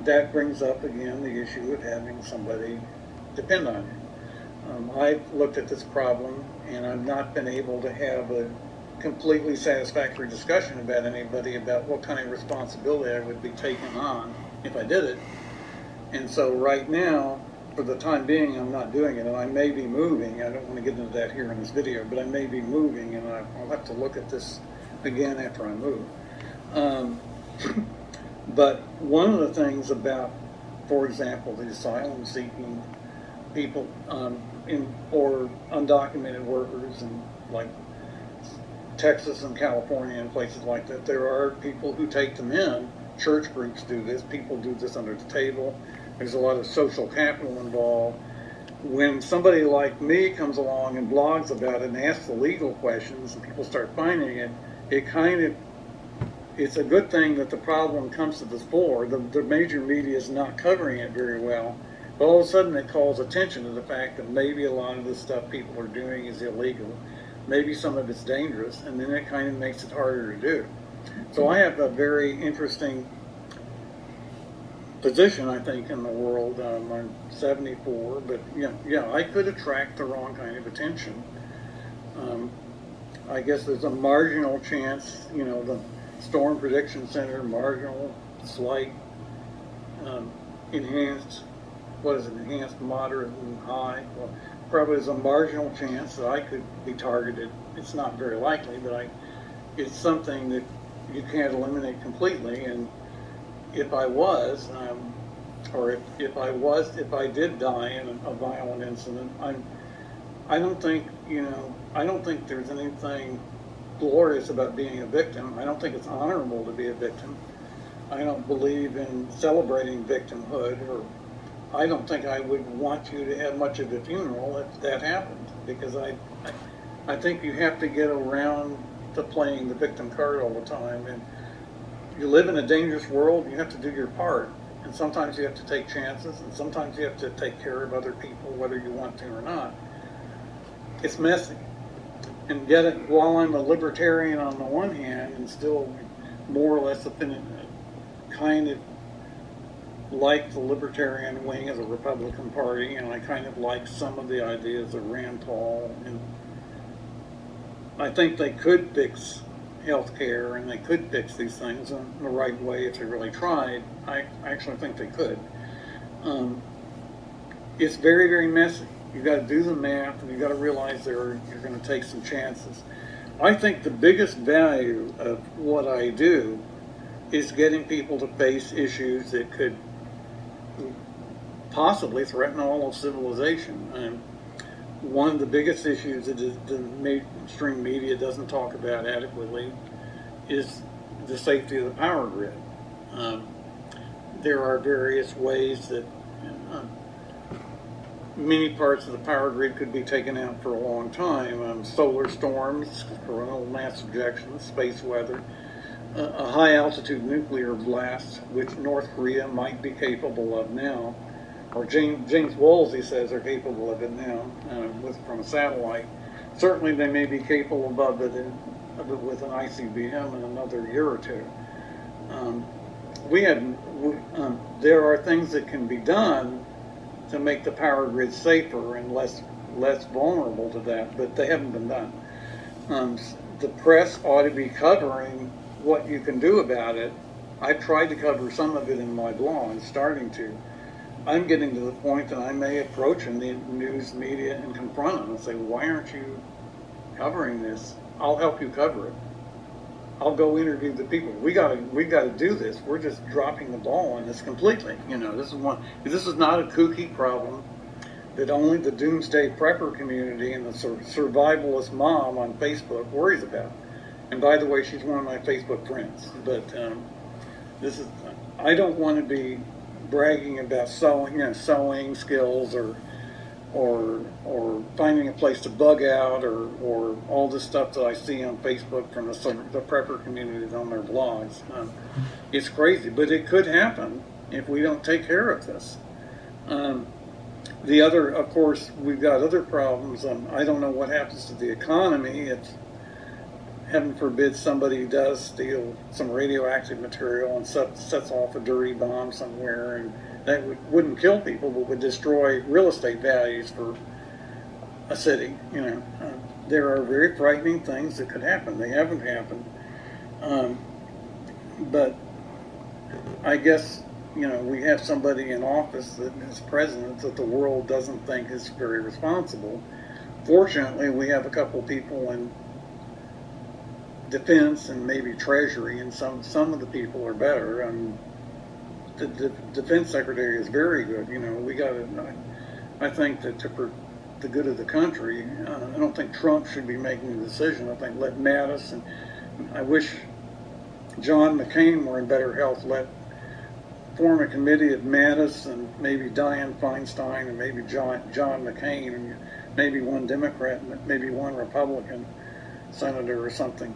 that brings up again the issue of having somebody depend on you. I've looked at this problem and I've not been able to have a completely satisfactory discussion about anybody about what kind of responsibility I would be taking on if I did it. And so right now, for the time being, I'm not doing it, and I may be moving. I don't want to get into that here in this video, but I may be moving, and I'll have to look at this again after I move. But one of the things about, for example, the asylum-seeking people or undocumented workers in like Texas and California and places like that, there are people who take them in. Church groups do this. People do this under the table. There's a lot of social capital involved. When somebody like me comes along and blogs about it and asks the legal questions and people start finding it, it's a good thing that the problem comes to the fore. The major media is not covering it very well. But all of a sudden it calls attention to the fact that maybe a lot of the stuff people are doing is illegal. Maybe some of it's dangerous, and then it kind of makes it harder to do. So I have a very interesting position, I think, in the world. I'm 74, but yeah, I could attract the wrong kind of attention. I guess there's a marginal chance, the Storm Prediction Center, marginal, slight, enhanced, enhanced, moderate, and high. Well, probably there's a marginal chance that I could be targeted. It's not very likely, but it's something that you can't eliminate completely. And if I was, or if I did die in a violent incident, I don't think there's anything glorious about being a victim. I don't think it's honorable to be a victim. I don't believe in celebrating victimhood, or I don't think I would want you to have much of a funeral if that happened, because I think you have to get around to playing the victim card all the time. And you live in a dangerous world, you have to do your part. And sometimes you have to take chances, and sometimes you have to take care of other people, whether you want to or not. It's messy. And yet, while I'm a libertarian on the one hand, and still more or less kind of like the libertarian wing of the Republican Party, and I kind of like some of the ideas of Rand Paul, and I think they could fix healthcare, and they could fix these things in the right way if they really tried. I actually think they could. It's very, very messy. You've got to do the math, and you've got to realize you're going to take some chances. I think the biggest value of what I do is getting people to face issues that could possibly threaten all of civilization. One of the biggest issues that the mainstream media doesn't talk about adequately is the safety of the power grid. There are various ways that many parts of the power grid could be taken out for a long time. Solar storms, coronal mass ejections, space weather, a high altitude nuclear blast, which North Korea might be capable of now, or James Woolsey says they're capable of it now, from a satellite. Certainly they may be capable of it with an ICBM in another year or two. There are things that can be done to make the power grid safer and less vulnerable to that, but they haven't been done. The press ought to be covering what you can do about it. I've tried to cover some of it in my blog, starting to. I'm getting to the point that I may approach the news media and confront them and say, why aren't you covering this? I'll help you cover it. I'll go interview the people. We got to do this. We're just dropping the ball on this completely. This is not a kooky problem that only the doomsday prepper community and the survivalist mom on Facebook worries about. And by the way, she's one of my Facebook friends. But I don't want to be bragging about sewing skills or finding a place to bug out or all this stuff that I see on Facebook from the prepper communities on their blogs. It's crazy, but it could happen if we don't take care of this. Of course, we've got other problems. I don't know what happens to the economy. heaven forbid somebody does steal some radioactive material and sets off a dirty bomb somewhere, and that wouldn't kill people, but would destroy real estate values for a city. There are very frightening things that could happen. They haven't happened, but I guess we have somebody in office that is president that the world doesn't think is very responsible. Fortunately, we have a couple people in defense and maybe treasury, and some of the people are better. The defense secretary is very good. We got to. I think that for the good of the country, I don't think Trump should be making the decision. I think let Mattis, and I wish John McCain were in better health. Let form a committee of Mattis and maybe Dianne Feinstein and maybe John McCain and maybe one Democrat and maybe one Republican senator or something,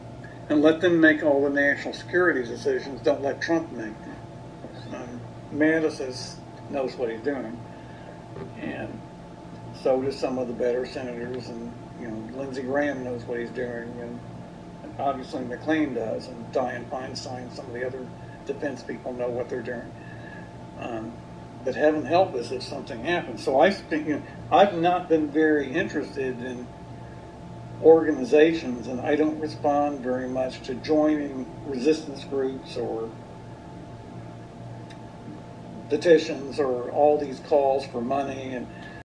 and let them make all the national security decisions. Don't let Trump make them. Mattis knows what he's doing, and so do some of the better senators, and Lindsey Graham knows what he's doing, and obviously McCain does, and Dianne Feinstein, some of the other defense people know what they're doing. But heaven help us if something happens. So I think I've not been very interested in organizations, and I don't respond very much to joining resistance groups or petitions or all these calls for money. And